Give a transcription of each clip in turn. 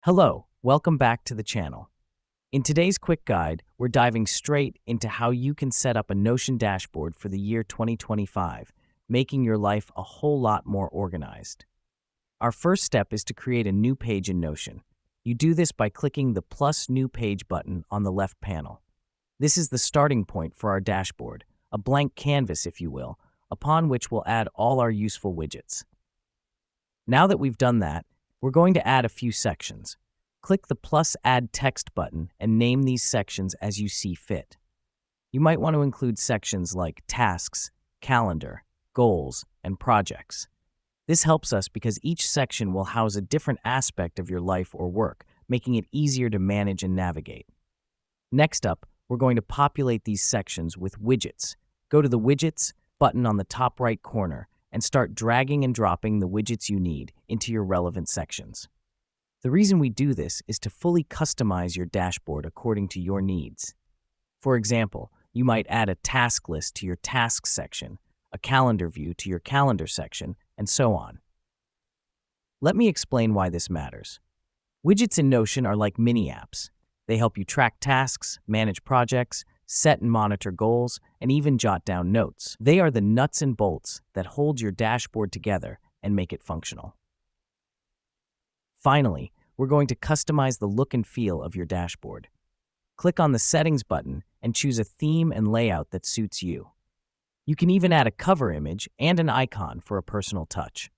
Hello, welcome back to the channel. In today's quick guide, we're diving straight into how you can set up a Notion dashboard for the year 2025, making your life a whole lot more organized. Our first step is to create a new page in Notion. You do this by clicking the plus new page button on the left panel. This is the starting point for our dashboard, a blank canvas, if you will, upon which we'll add all our useful widgets. Now that we've done that, we're going to add a few sections. Click the plus add text button and name these sections as you see fit. You might want to include sections like tasks, calendar, goals, and projects. This helps us because each section will house a different aspect of your life or work, making it easier to manage and navigate. Next up, we're going to populate these sections with widgets. Go to the Widgets button on the top right corner and start dragging and dropping the widgets you need into your relevant sections. The reason we do this is to fully customize your dashboard according to your needs. For example, you might add a task list to your tasks section, a calendar view to your calendar section, and so on. Let me explain why this matters. Widgets in Notion are like mini apps. They help you track tasks, manage projects, set and monitor goals, and even jot down notes. They are the nuts and bolts that hold your dashboard together and make it functional. Finally, we're going to customize the look and feel of your dashboard. Click on the Settings button and choose a theme and layout that suits you. You can even add a cover image and an icon for a personal touch.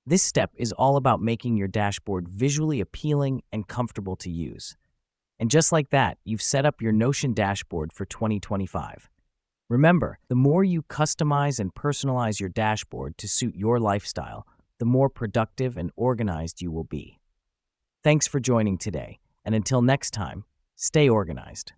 This step is all about making your dashboard visually appealing and comfortable to use. And just like that, you've set up your Notion dashboard for 2025. Remember, the more you customize and personalize your dashboard to suit your lifestyle, the more productive and organized you will be. Thanks for joining today, and until next time, stay organized.